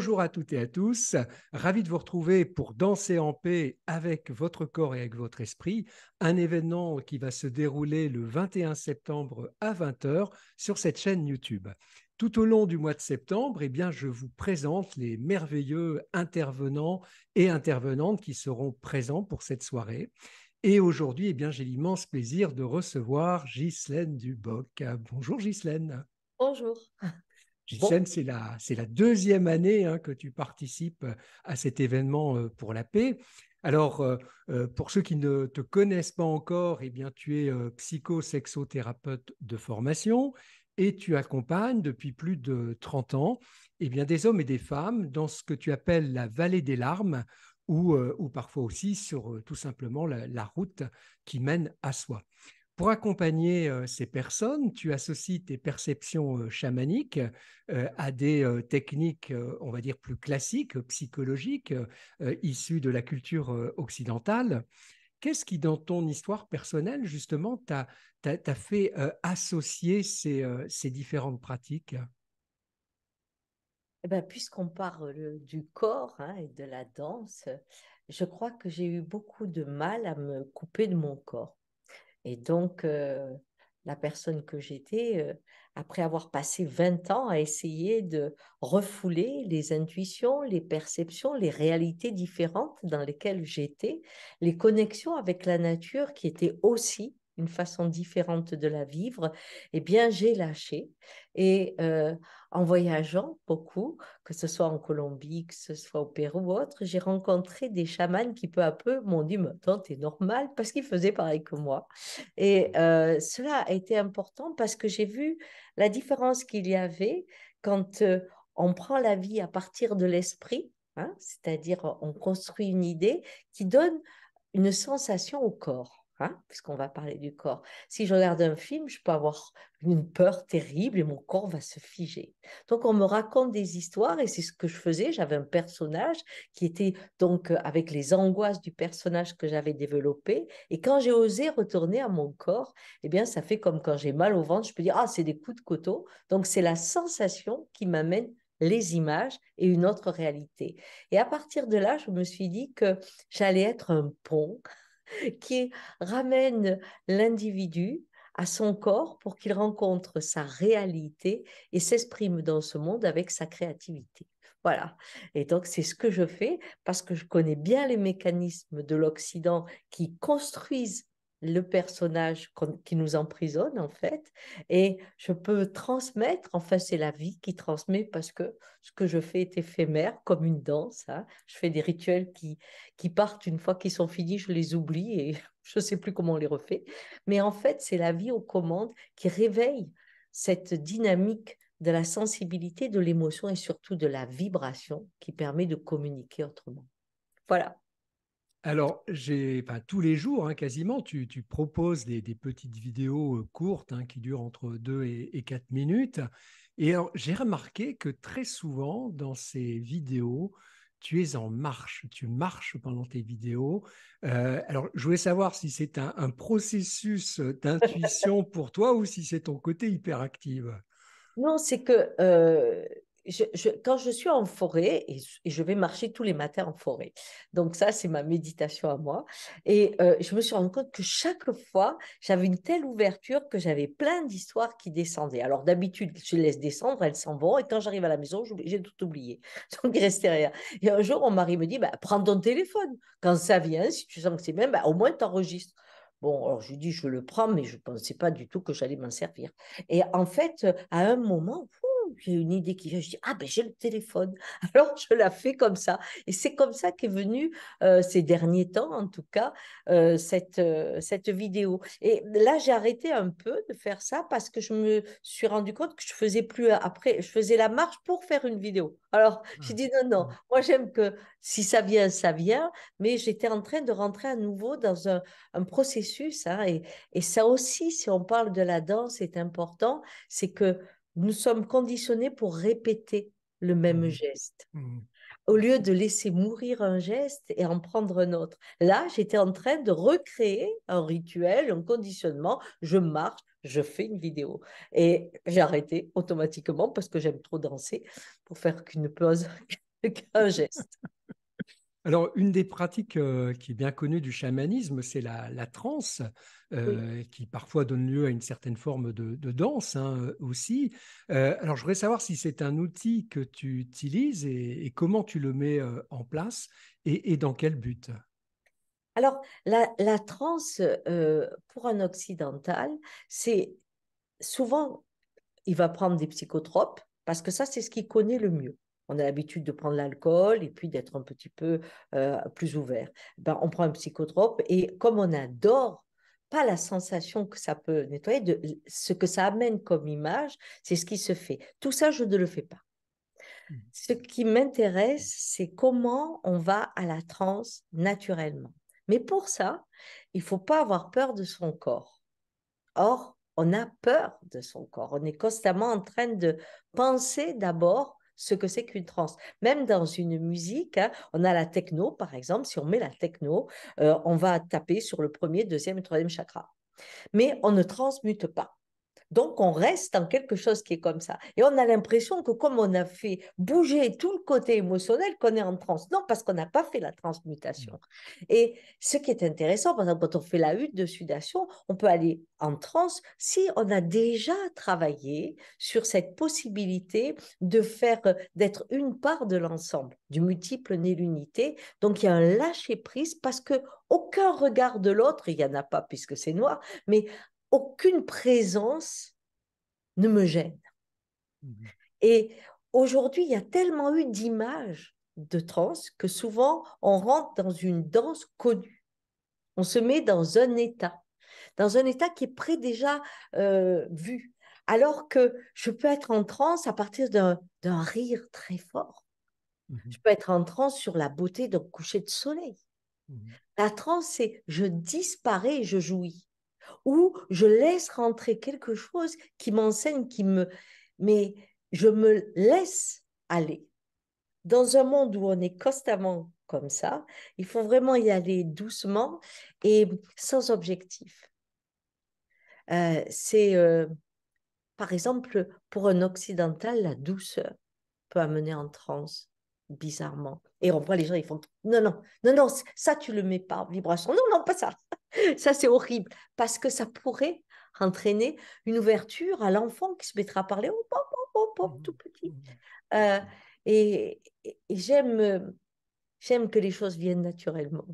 Bonjour à toutes et à tous, ravi de vous retrouver pour danser en paix avec votre corps et avec votre esprit, un événement qui va se dérouler le 21 septembre à 20 heures sur cette chaîne YouTube. Tout au long du mois de septembre, eh bien, je vous présente les merveilleux intervenants et intervenantes qui seront présents pour cette soirée. Et aujourd'hui, eh bien, j'ai l'immense plaisir de recevoir Ghislaine Duboc. Bonjour Ghislaine. Bonjour. Bon, Ghislaine, c'est la deuxième année que tu participes à cet événement pour la paix. Alors, pour ceux qui ne te connaissent pas encore, eh bien, tu es psychosexothérapeute de formation et tu accompagnes depuis plus de 30 ans eh bien, des hommes et des femmes dans ce que tu appelles la vallée des larmes ou parfois aussi sur tout simplement la route qui mène à soi. Pour accompagner ces personnes, tu associes tes perceptions chamaniques à des techniques, on va dire, plus classiques, psychologiques, issues de la culture occidentale. Qu'est-ce qui, dans ton histoire personnelle, justement, t'a fait associer ces différentes pratiques? eh ben, puisqu'on parle du corps et de la danse, je crois que j'ai eu beaucoup de mal à me couper de mon corps. Et donc, la personne que j'étais, après avoir passé 20 ans à essayer de refouler les intuitions, les perceptions, les réalités différentes dans lesquelles j'étais, les connexions avec la nature qui étaient aussi une façon différente de la vivre, eh bien, j'ai lâché. Et en voyageant beaucoup, que ce soit en Colombie, que ce soit au Pérou ou autre, j'ai rencontré des chamans qui peu à peu m'ont dit, mais attends, t'es normal, parce qu'ils faisaient pareil que moi. Et cela a été important parce que j'ai vu la différence qu'il y avait quand on prend la vie à partir de l'esprit, c'est-à-dire on construit une idée qui donne une sensation au corps. Puisqu'on va parler du corps. Si je regarde un film, je peux avoir une peur terrible et mon corps va se figer. Donc, on me raconte des histoires et c'est ce que je faisais. J'avais un personnage qui était donc avec les angoisses du personnage que j'avais développé. Et quand j'ai osé retourner à mon corps, eh bien, ça fait comme quand j'ai mal au ventre, je peux dire, ah, c'est des coups de couteau. Donc, c'est la sensation qui m'amène les images et une autre réalité. Et à partir de là, je me suis dit que j'allais être un pont qui ramène l'individu à son corps pour qu'il rencontre sa réalité et s'exprime dans ce monde avec sa créativité. Voilà. Et donc, c'est ce que je fais parce que je connais bien les mécanismes de l'Occident qui construisent le personnage qui nous emprisonne, en fait, et je peux transmettre, enfin, c'est la vie qui transmet parce que ce que je fais est éphémère, comme une danse. Je fais des rituels qui partent une fois qu'ils sont finis, je les oublie et je ne sais plus comment on les refait. Mais en fait, c'est la vie aux commandes qui réveille cette dynamique de la sensibilité, de l'émotion et surtout de la vibration qui permet de communiquer autrement. Voilà. Alors, tous les jours, quasiment, tu proposes des petites vidéos courtes qui durent entre 2 et 4 minutes. Et alors, j'ai remarqué que très souvent, dans ces vidéos, tu es en marche, tu marches pendant tes vidéos. Alors, je voulais savoir si c'est un processus d'intuition pour toi ou si c'est ton côté hyperactif. Non, c'est que quand je suis en forêt, et je vais marcher tous les matins en forêt, donc ça, c'est ma méditation à moi, et je me suis rendu compte que chaque fois, j'avais une telle ouverture que j'avais plein d'histoires qui descendaient. Alors d'habitude, je les laisse descendre, elles s'en vont, et quand j'arrive à la maison, j'ai tout oublié. Donc il restait rien. Et un jour, mon mari me dit, bah, prends ton téléphone. Quand ça vient, si tu sens que c'est bien, bah, au moins t'enregistres. Bon, alors je lui dis, je le prends, mais je ne pensais pas du tout que j'allais m'en servir. Et en fait, à un moment, j'ai une idée qui vient, je dis, ah ben j'ai le téléphone. Alors je la fais comme ça. Et c'est comme ça qu'est venue, ces derniers temps en tout cas, cette vidéo. Et là, j'ai arrêté un peu de faire ça parce que je me suis rendu compte que je faisais plus après, je faisais la marche pour faire une vidéo. Alors j'ai dit, non, non, moi j'aime que si ça vient, mais j'étais en train de rentrer à nouveau dans un processus. Et ça aussi, si on parle de la danse, c'est important, c'est que nous sommes conditionnés pour répéter le même Mhm. geste, Mhm. au lieu de laisser mourir un geste et en prendre un autre. Là, j'étais en train de recréer un rituel, un conditionnement. Je marche, je fais une vidéo. Et j'ai arrêté automatiquement parce que j'aime trop danser pour faire qu'une pause qu'un geste. Alors, une des pratiques qui est bien connue du chamanisme, c'est la transe, Oui. qui parfois donne lieu à une certaine forme de danse hein, aussi. Alors, je voudrais savoir si c'est un outil que tu utilises et comment tu le mets en place et dans quel but. Alors, la transe, pour un occidental, c'est souvent, il va prendre des psychotropes, parce que ça, c'est ce qu'il connaît le mieux. On a l'habitude de prendre l'alcool et puis d'être un petit peu plus ouvert. Ben, on prend un psychotrope et comme on adore, pas la sensation que ça peut nettoyer, ce que ça amène comme image, c'est ce qui se fait. Tout ça, je ne le fais pas. Ce qui m'intéresse, c'est comment on va à la transe naturellement. Mais pour ça, il ne faut pas avoir peur de son corps. Or, on a peur de son corps. On est constamment en train de penser d'abord ce que c'est qu'une transe. Même dans une musique, hein, on a la techno, par exemple. Si on met la techno, on va taper sur le premier, deuxième et troisième chakra. Mais on ne transmute pas. Donc, on reste dans quelque chose qui est comme ça. Et on a l'impression que comme on a fait bouger tout le côté émotionnel, qu'on est en transe. Non, parce qu'on n'a pas fait la transmutation. Et ce qui est intéressant, par exemple, quand on fait la hutte de sudation, on peut aller en transe si on a déjà travaillé sur cette possibilité de faire, d'être une part de l'ensemble. Du multiple n'est l'unité. Donc, il y a un lâcher-prise parce que aucun regard de l'autre, il n'y en a pas puisque c'est noir, mais aucune présence ne me gêne. Mhm. Et aujourd'hui, il y a tellement eu d'images de trans que souvent on rentre dans une danse connue. On se met dans un état qui est près déjà vu. Alors que je peux être en transe à partir d'un rire très fort. Mhm. Je peux être en transe sur la beauté d'un coucher de soleil. Mhm. La transe, c'est je disparais et je jouis. Ou je laisse rentrer quelque chose qui m'enseigne, mais je me laisse aller. Dans un monde où on est constamment comme ça, il faut vraiment y aller doucement et sans objectif. C'est, par exemple, pour un occidental, la douceur peut amener en transe, bizarrement. Et on voit les gens, ils font non, non, non, non, ça, tu le mets pas en vibration. Non, non, pas ça. Ça, c'est horrible parce que ça pourrait entraîner une ouverture à l'enfant qui se mettra à parler hop, hop, hop, hop, hop, tout Mhm. petit. Mhm. Euh, et j'aime que les choses viennent naturellement.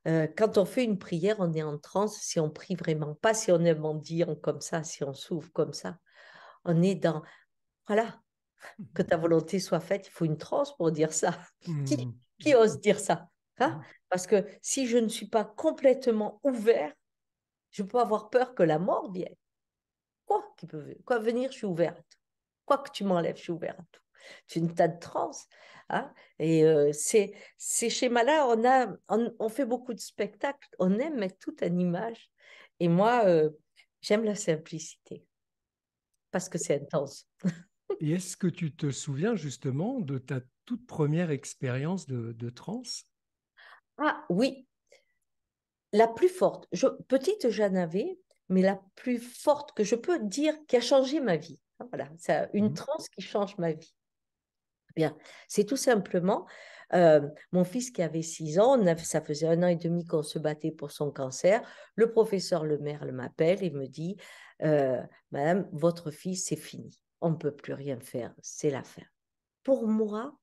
Quand on fait une prière, on est en transe si on prie vraiment, pas si on est mendiant comme ça, si on s'ouvre comme ça. On est dans, voilà, que ta volonté soit faite, il faut une transe pour dire ça. Qui, Mhm. qui ose dire ça hein? Mhm. Parce que si je ne suis pas complètement ouvert, je peux avoir peur que la mort vienne. Quoi venir, je suis ouvert à tout. Quoi que tu m'enlèves, je suis ouvert à tout. C'est une tas de transe. Hein? Et ces schémas-là, on fait beaucoup de spectacles, on aime mettre tout en image. Et moi, j'aime la simplicité parce que c'est intense. Et est-ce que tu te souviens justement de ta toute première expérience de transe? Ah oui, la plus forte. Petite, j'en avais, mais la plus forte que je peux dire qui a changé ma vie. Voilà, c'est une Mhm. transe qui change ma vie. Bien, c'est tout simplement mon fils qui avait 6 ans, ça faisait 1 an et demi qu'on se battait pour son cancer. Le professeur Lemerle m'appelle et me dit, Madame, votre fils, c'est fini. On ne peut plus rien faire, c'est la fin. Pour moi,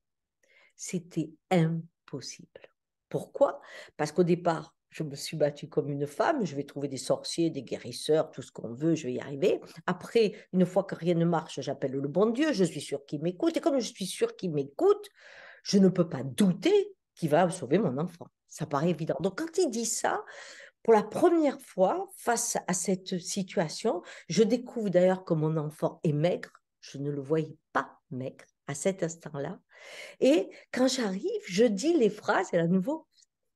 c'était impossible. Pourquoi? Parce qu'au départ, je me suis battue comme une femme, je vais trouver des sorciers, des guérisseurs, tout ce qu'on veut, je vais y arriver. Après, une fois que rien ne marche, j'appelle le bon Dieu, je suis sûre qu'il m'écoute. Et comme je suis sûre qu'il m'écoute, je ne peux pas douter qu'il va sauver mon enfant. Ça paraît évident. Donc, quand il dit ça, pour la première fois, face à cette situation, je découvre d'ailleurs que mon enfant est maigre. Je ne le voyais pas maigre à cet instant-là. Et quand j'arrive, je dis les phrases, et à nouveau,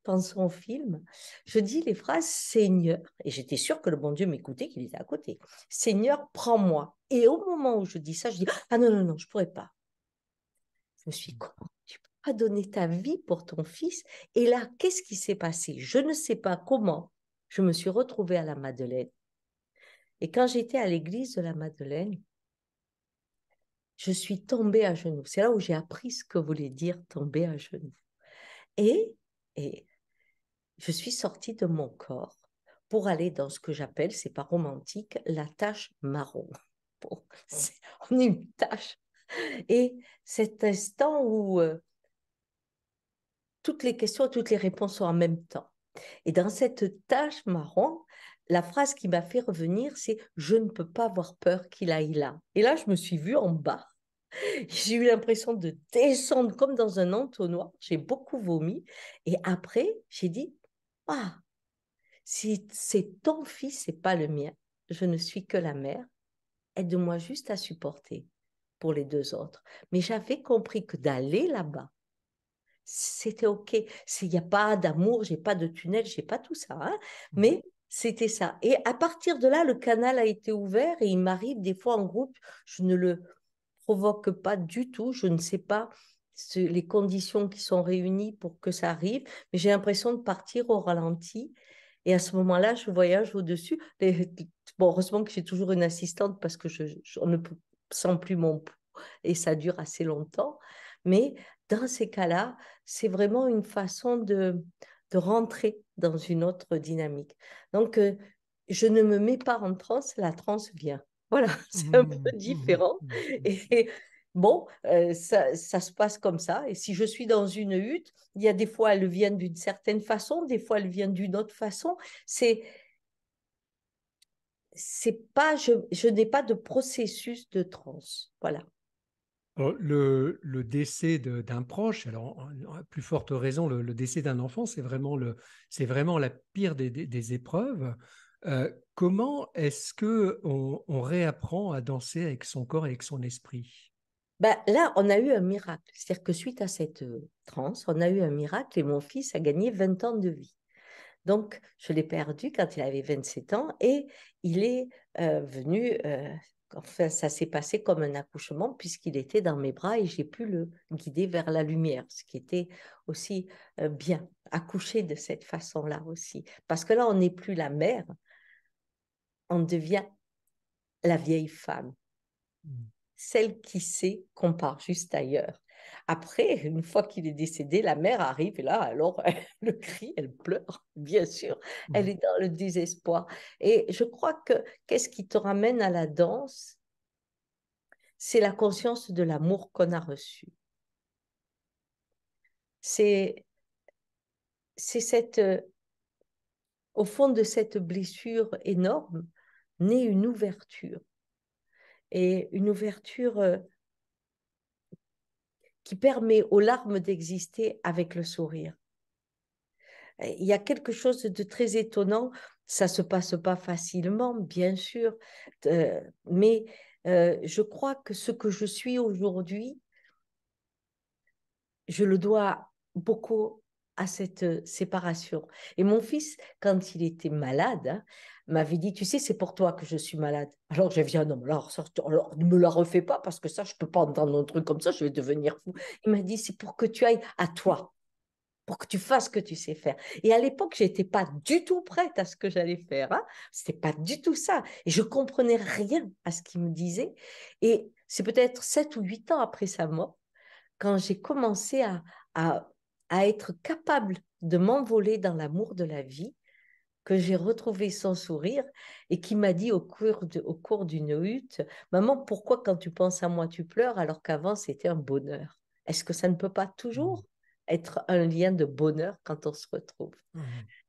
pensons au film, je dis les phrases Seigneur, et j'étais sûre que le bon Dieu m'écoutait, qu'il était à côté. Seigneur, prends-moi. Et au moment où je dis ça, je dis ah non, non, non, je ne pourrais pas. Je me suis dit, comment tu peux pas donner ta vie pour ton fils? Et là, qu'est-ce qui s'est passé? Je ne sais pas comment. Je me suis retrouvée à la Madeleine. Et quand j'étais à l'église de la Madeleine, je suis tombée à genoux. C'est là où j'ai appris ce que voulait dire tomber à genoux. Et, et je suis sortie de mon corps pour aller dans ce que j'appelle, c'est pas romantique, la tache marron. Bon, on est une tache. Et cet instant où toutes les questions, toutes les réponses sont en même temps. Et dans cette tache marron, la phrase qui m'a fait revenir, c'est je ne peux pas avoir peur qu'il aille là. Et là, je me suis vue en bas. J'ai eu l'impression de descendre comme dans un entonnoir. J'ai beaucoup vomi. Et après, j'ai dit, ah, si c'est ton fils, c'est pas le mien. Je ne suis que la mère. Aide-moi juste à supporter pour les deux autres. Mais j'avais compris que d'aller là-bas, c'était OK. Il n'y a pas d'amour, j'ai pas de tunnel, j'ai pas tout ça. Hein, mais c'était ça. Et à partir de là, le canal a été ouvert et il m'arrive des fois en groupe, je ne le provoque pas du tout, je ne sais pas les conditions qui sont réunies pour que ça arrive, mais j'ai l'impression de partir au ralenti. Et à ce moment-là, je voyage au-dessus. Bon, heureusement que j'ai toujours une assistante parce que on ne sent plus mon pouls et ça dure assez longtemps. Mais dans ces cas-là, c'est vraiment une façon de rentrer dans une autre dynamique. Donc, je ne me mets pas en transe, la transe vient. Voilà, c'est un peu différent. Et bon, ça se passe comme ça. Et si je suis dans une hutte, il y a des fois, elles viennent d'une certaine façon, des fois, elles viennent d'une autre façon. C'est pas, je n'ai pas de processus de transe. Voilà. Alors, le décès d'un proche, alors à plus forte raison, le décès d'un enfant, c'est vraiment la pire des épreuves. Comment est-ce que on réapprend à danser avec son corps et avec son esprit? Ben, là, on a eu un miracle. C'est-à-dire que suite à cette transe, on a eu un miracle et mon fils a gagné 20 ans de vie. Donc, je l'ai perdu quand il avait 27 ans et il est venu, enfin, ça s'est passé comme un accouchement puisqu'il était dans mes bras et j'ai pu le guider vers la lumière, ce qui était aussi bien, accoucher de cette façon-là aussi. Parce que là, on n'est plus la mère, on devient la vieille femme, celle qui sait qu'on part juste ailleurs. Après, une fois qu'il est décédé, la mère arrive et là, alors, elle crie, elle pleure, bien sûr, elle est dans le désespoir. Et je crois que qu'est-ce qui te ramène à la danse? C'est la conscience de l'amour qu'on a reçu. C'est cette, au fond de cette blessure énorme, naît une ouverture. Et une ouverture qui permet aux larmes d'exister avec le sourire. Il y a quelque chose de très étonnant. Ça ne se passe pas facilement, bien sûr, mais je crois que ce que je suis aujourd'hui, je le dois beaucoup à cette séparation. Et mon fils, quand il était malade, hein, m'avait dit, tu sais, c'est pour toi que je suis malade. Alors j'ai dit, ah non, alors ne me la refais pas parce que ça, je ne peux pas entendre un truc comme ça, je vais devenir fou. Il m'a dit, c'est pour que tu ailles à toi, pour que tu fasses ce que tu sais faire. Et à l'époque, je n'étais pas du tout prête à ce que j'allais faire. Hein. Ce n'était pas du tout ça. Et je ne comprenais rien à ce qu'il me disait. Et c'est peut-être 7 ou 8 ans après sa mort, quand j'ai commencé à, à être capable de m'envoler dans l'amour de la vie, que j'ai retrouvé son sourire et qui m'a dit au cours d'une hutte, maman, pourquoi quand tu penses à moi, tu pleures alors qu'avant, c'était un bonheur? Est-ce que ça ne peut pas toujours être un lien de bonheur quand on se retrouve?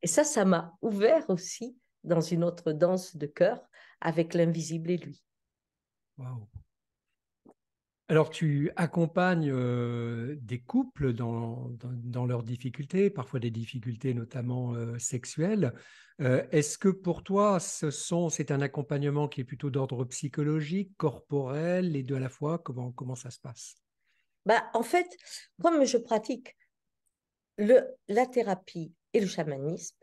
Et ça m'a ouvert aussi dans une autre danse de cœur avec l'invisible et lui. Waouh. Alors, tu accompagnes des couples dans leurs difficultés, parfois des difficultés notamment sexuelles. Est-ce que pour toi, c'est un accompagnement qui est plutôt d'ordre psychologique, corporel, les deux à la fois? Comment ça se passe? Bah, en fait, comme je pratique la thérapie et le chamanisme,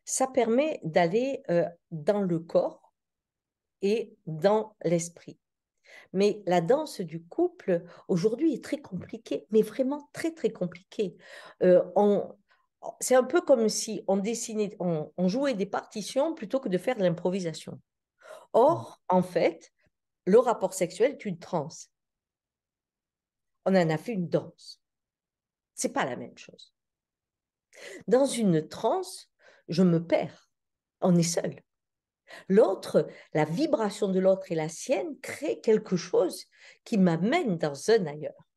ça permet d'aller dans le corps et dans l'esprit. Mais la danse du couple, aujourd'hui, est très compliquée, mais vraiment très, très compliquée. C'est un peu comme si on dessinait, on jouait des partitions plutôt que de faire de l'improvisation. Or, en fait, le rapport sexuel est une transe. On en a fait une danse. C'est pas la même chose. Dans une transe, je me perds. On est seul. L'autre, la vibration de l'autre et la sienne crée quelque chose qui m'amène dans un ailleurs.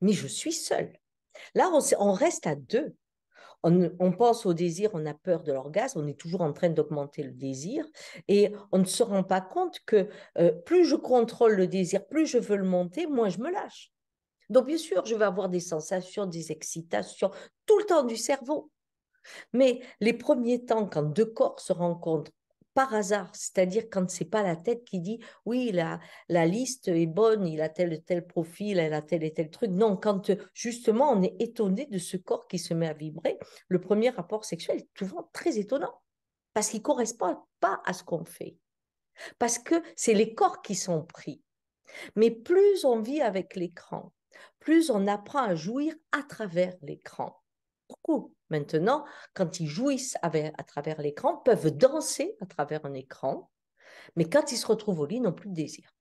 Mais je suis seule. Là, on reste à deux. On pense au désir, on a peur de l'orgasme, on est toujours en train d'augmenter le désir et on ne se rend pas compte que plus je contrôle le désir, plus je veux le monter, moins je me lâche. Donc, bien sûr, je vais avoir des sensations, des excitations, tout le temps du cerveau. Mais les premiers temps, quand deux corps se rencontrent par hasard, c'est-à-dire quand c'est pas la tête qui dit oui, la liste est bonne, il a tel et tel profil, elle a tel et tel truc. Non, quand justement on est étonné de ce corps qui se met à vibrer, le premier rapport sexuel est souvent très étonnant parce qu'il ne correspond pas à ce qu'on fait. Parce que c'est les corps qui sont pris. Mais plus on vit avec l'écran, plus on apprend à jouir à travers l'écran. Beaucoup, maintenant, quand ils jouissent à travers l'écran, peuvent danser à travers un écran, mais quand ils se retrouvent au lit, ils n'ont plus de désir.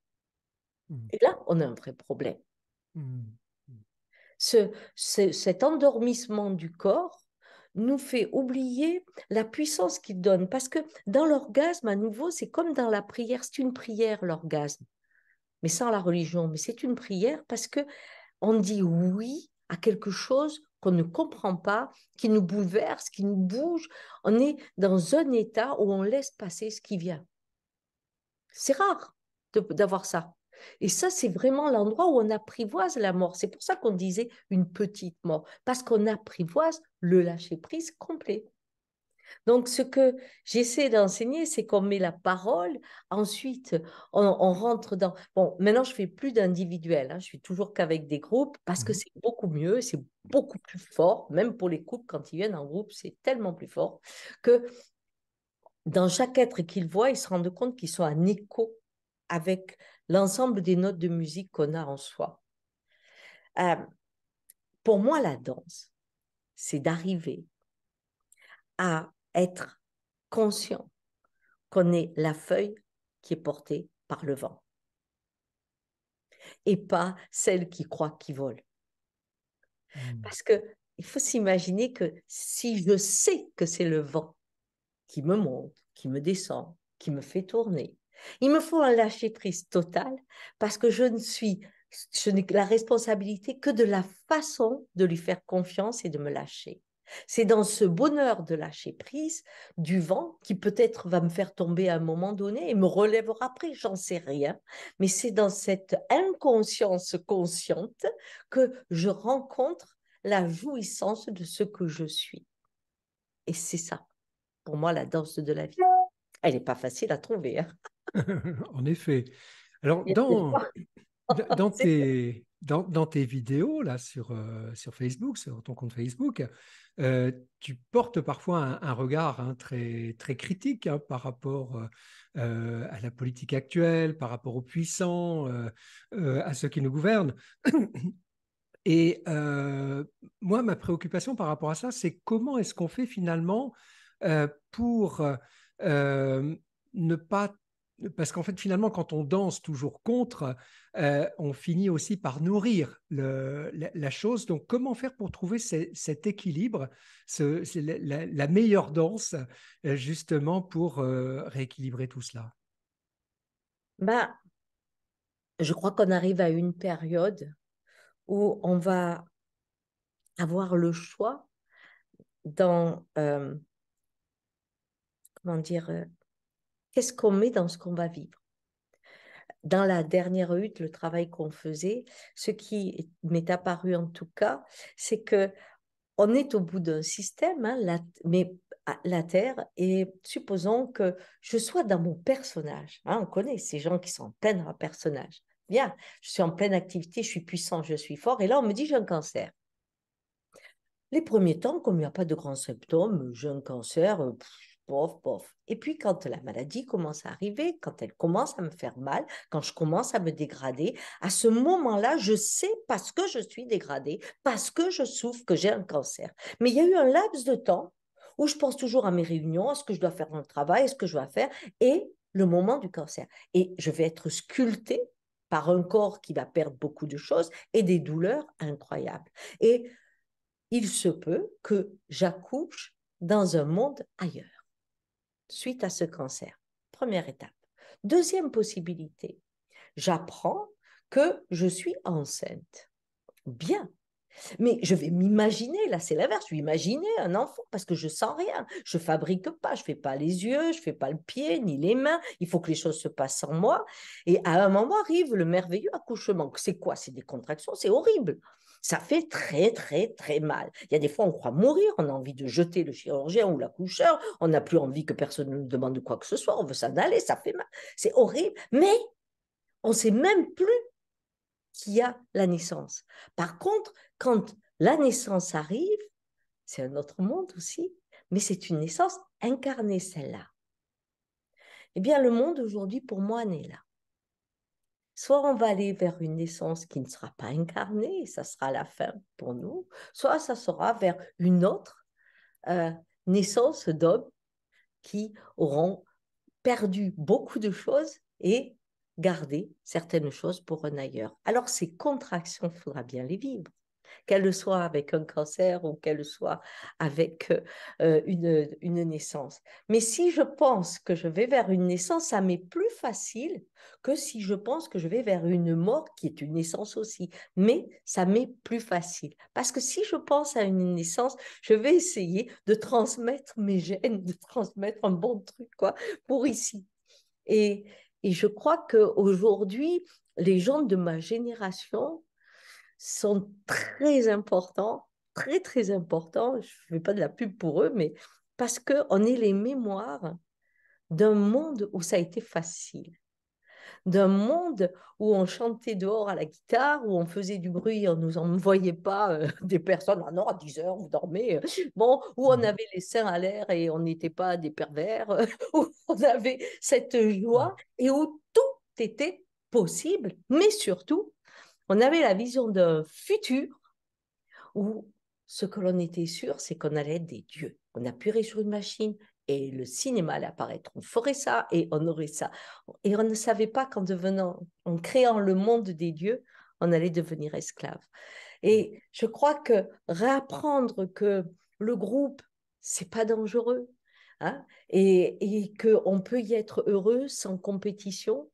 Mm. Et là, on a un vrai problème. Mm. Cet endormissement du corps nous fait oublier la puissance qu'il donne. Parce que dans l'orgasme, à nouveau, c'est comme dans la prière. C'est une prière, l'orgasme, mais sans la religion. Mais c'est une prière parce que on dit oui à quelque chose qu'on ne comprend pas, qui nous bouleverse, qui nous bouge. On est dans un état où on laisse passer ce qui vient. C'est rare d'avoir ça. Et ça, c'est vraiment l'endroit où on apprivoise la mort. C'est pour ça qu'on disait une petite mort, parce qu'on apprivoise le lâcher-prise complet. Donc, ce que j'essaie d'enseigner, c'est qu'on met la parole, ensuite, on rentre dans... Bon, maintenant, je fais plus d'individuel, hein, je suis toujours qu'avec des groupes, parce que Mm. c'est beaucoup mieux, c'est beaucoup plus fort, même pour les couples, quand ils viennent en groupe, c'est tellement plus fort, que dans chaque être qu'ils voient, ils se rendent compte qu'ils sont en écho avec l'ensemble des notes de musique qu'on a en soi. Euh, pour moi, la danse, c'est d'arriver à être conscient qu'on est la feuille qui est portée par le vent et pas celle qui croit qu'il vole. Mm. Parce que il faut s'imaginer que si je sais que c'est le vent qui me monte, qui me descend, qui me fait tourner, il me faut un lâcher-prise total parce que je n'ai la responsabilité que de la façon de lui faire confiance et de me lâcher. C'est dans ce bonheur de lâcher prise du vent qui peut-être va me faire tomber à un moment donné et me relèvera après, j'en sais rien. Mais c'est dans cette inconscience consciente que je rencontre la jouissance de ce que je suis. Et c'est ça, pour moi, la danse de la vie. Elle n'est pas facile à trouver, hein. En effet. Alors, dans tes vidéos là, sur Facebook, sur ton compte Facebook, tu portes parfois un regard hein, très, très critique hein, par rapport à la politique actuelle, par rapport aux puissants, à ceux qui nous gouvernent. Et moi, ma préoccupation par rapport à ça, c'est comment est-ce qu'on fait finalement pour euh, ne pas... Parce qu'en fait, finalement, quand on danse toujours contre, on finit aussi par nourrir la chose. Donc, comment faire pour trouver cet équilibre, c'est la meilleure danse, justement, pour rééquilibrer tout cela? Bah, je crois qu'on arrive à une période où on va avoir le choix dans, comment dire, qu'est-ce qu'on met dans ce qu'on va vivre. Dans la dernière hutte, le travail qu'on faisait, ce qui m'est apparu en tout cas, c'est que on est au bout d'un système, hein, mais la Terre, et supposons que je sois dans mon personnage. Hein, on connaît ces gens qui sont en plein personnage. Bien, je suis en pleine activité, je suis puissant, je suis fort, et là on me dit j'ai un cancer. Les premiers temps, comme il n'y a pas de grands symptômes, j'ai un cancer, bof, bof. Et puis quand la maladie commence à arriver, quand elle commence à me faire mal, quand je commence à me dégrader, à ce moment-là, je sais parce que je suis dégradée, parce que je souffre que j'ai un cancer. Mais il y a eu un laps de temps où je pense toujours à mes réunions, à ce que je dois faire dans le travail, à ce que je dois faire, et le moment du cancer. Et je vais être sculptée par un corps qui va perdre beaucoup de choses et des douleurs incroyables. Et il se peut que j'accouche dans un monde ailleurs, suite à ce cancer. Première étape. Deuxième possibilité, j'apprends que je suis enceinte. Bien. Mais je vais m'imaginer, là c'est l'inverse, je vais imaginer un enfant parce que je sens rien, je fabrique pas, je fais pas les yeux, je fais pas le pied ni les mains, il faut que les choses se passent sans moi. Et à un moment arrive le merveilleux accouchement. C'est quoi? C'est des contractions, c'est horrible. Ça fait très, très, très mal. Il y a des fois, on croit mourir, on a envie de jeter le chirurgien ou l'accoucheur, on n'a plus envie que personne nous demande quoi que ce soit, on veut s'en aller, ça fait mal. C'est horrible, mais on ne sait même plus qu'il y a la naissance. Par contre, quand la naissance arrive, c'est un autre monde aussi, mais c'est une naissance incarnée, celle-là. Eh bien, le monde aujourd'hui, pour moi, n'est là. Soit on va aller vers une naissance qui ne sera pas incarnée, ça sera la fin pour nous, soit ça sera vers une autre naissance d'hommes qui auront perdu beaucoup de choses et gardé certaines choses pour un ailleurs. Alors, ces contractions, il faudra bien les vivre, qu'elles soient avec un cancer ou qu'elles soient avec une naissance. Mais si je pense que je vais vers une naissance, ça m'est plus facile que si je pense que je vais vers une mort qui est une naissance aussi. Mais ça m'est plus facile. Parce que si je pense à une naissance, je vais essayer de transmettre mes gènes, de transmettre un bon truc quoi, pour ici. Et, et je crois qu'aujourd'hui, les gens de ma génération sont très importants, très, très importants. Je ne fais pas de la pub pour eux, mais parce qu'on est les mémoires d'un monde où ça a été facile, d'un monde où on chantait dehors à la guitare, où on faisait du bruit, on ne nous envoyait pas des personnes, ah non, à 10 heures, vous dormez, bon, où on avait les seins à l'air et on n'était pas des pervers, où on avait cette joie et où tout était possible, mais surtout, on avait la vision d'un futur où ce que l'on était sûr, c'est qu'on allait être des dieux. On appuierait sur une machine et le cinéma allait apparaître. On ferait ça et on aurait ça. Et on ne savait pas qu'en devenant, en créant le monde des dieux, on allait devenir esclave. Et je crois que réapprendre que le groupe, c'est pas dangereux, hein, et qu'on peut y être heureux sans compétition,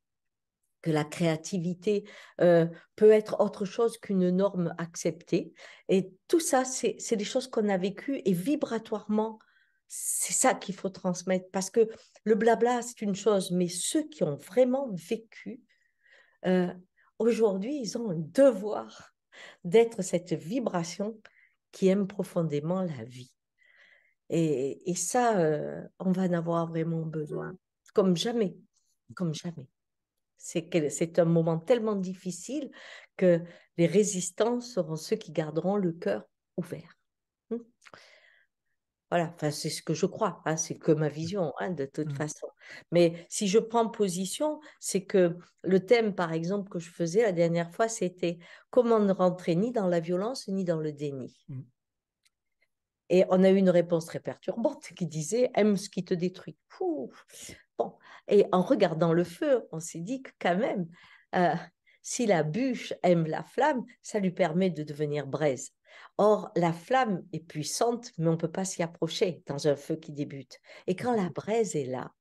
que la créativité peut être autre chose qu'une norme acceptée. Et tout ça, c'est des choses qu'on a vécues et vibratoirement, c'est ça qu'il faut transmettre. Parce que le blabla, c'est une chose, mais ceux qui ont vraiment vécu, euh, aujourd'hui, ils ont un devoir d'être cette vibration qui aime profondément la vie. Et ça, on va en avoir vraiment besoin, comme jamais, comme jamais. C'est un moment tellement difficile que les résistants seront ceux qui garderont le cœur ouvert. Voilà, enfin, c'est ce que je crois, hein, c'est que ma vision, hein, de toute façon. Mais si je prends position, c'est que le thème, par exemple, que je faisais la dernière fois, c'était comment ne rentrer ni dans la violence ni dans le déni. Et on a eu une réponse très perturbante qui disait aime ce qui te détruit. Ouh. Bon. Et en regardant le feu, on s'est dit que quand même, euh, si la bûche aime la flamme, ça lui permet de devenir braise. Or, la flamme est puissante, mais on ne peut pas s'y approcher dans un feu qui débute. Et quand la braise est là,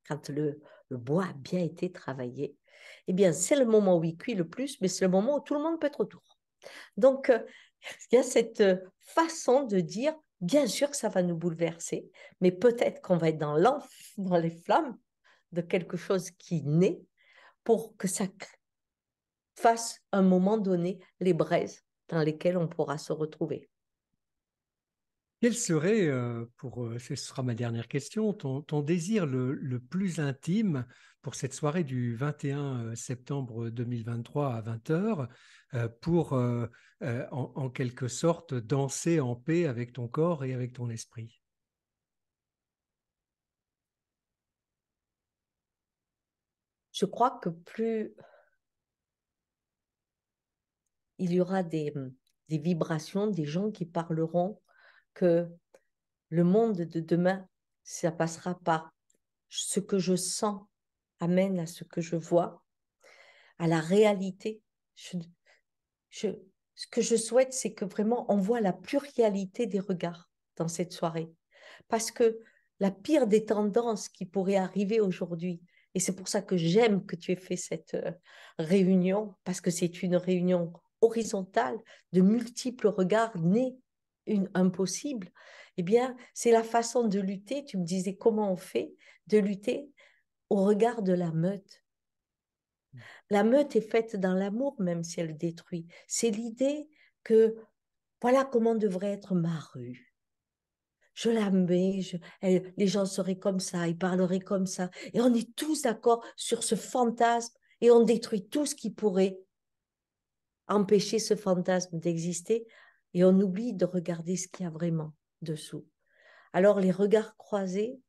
quand le bois a bien été travaillé, eh bien, c'est le moment où il cuit le plus, mais c'est le moment où tout le monde peut être autour. Donc, il y a cette façon de dire, bien sûr que ça va nous bouleverser, mais peut-être qu'on va être dans les flammes de quelque chose qui naît pour que ça fasse un moment donné les braises dans lesquelles on pourra se retrouver. Quel serait, ce sera ma dernière question, ton désir le plus intime pour cette soirée du 21 septembre 2023 à 20 heures, pour en quelque sorte danser en paix avec ton corps et avec ton esprit? Je crois que plus il y aura des vibrations, des gens qui parleront que le monde de demain, ça passera par ce que je sens amène à ce que je vois. à la réalité. Je, ce que je souhaite, c'est que vraiment on voit la pluralité des regards dans cette soirée. Parce que la pire des tendances qui pourrait arriver aujourd'hui, et c'est pour ça que j'aime que tu aies fait cette réunion, parce que c'est une réunion horizontale de multiples regards nés impossible, eh bien, c'est la façon de lutter. Tu me disais comment on fait de lutter au regard de la meute. La meute est faite dans l'amour, même si elle détruit. C'est l'idée que voilà comment devrait être ma rue. Je la mets, les gens seraient comme ça, ils parleraient comme ça. Et on est tous d'accord sur ce fantasme et on détruit tout ce qui pourrait empêcher ce fantasme d'exister et on oublie de regarder ce qu'il y a vraiment dessous. Alors les regards croisés,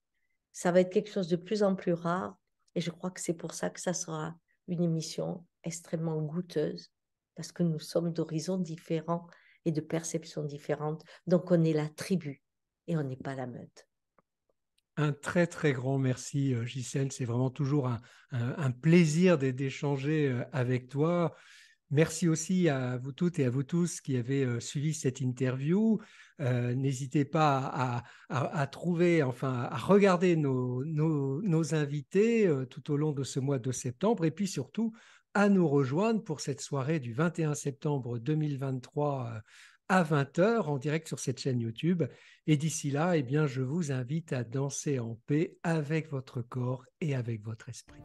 ça va être quelque chose de plus en plus rare et je crois que c'est pour ça que ça sera une émission extrêmement goûteuse parce que nous sommes d'horizons différents et de perceptions différentes. Donc on est la tribu et on n'est pas la meute. Un très très grand merci Gisèle, c'est vraiment toujours un plaisir d'échanger avec toi. Merci aussi à vous toutes et à vous tous qui avez suivi cette interview. N'hésitez pas à trouver, enfin à regarder nos invités tout au long de ce mois de septembre et puis surtout à nous rejoindre pour cette soirée du 21 septembre 2023 à 20 heures en direct sur cette chaîne YouTube. Et d'ici là, eh bien, je vous invite à danser en paix avec votre corps et avec votre esprit.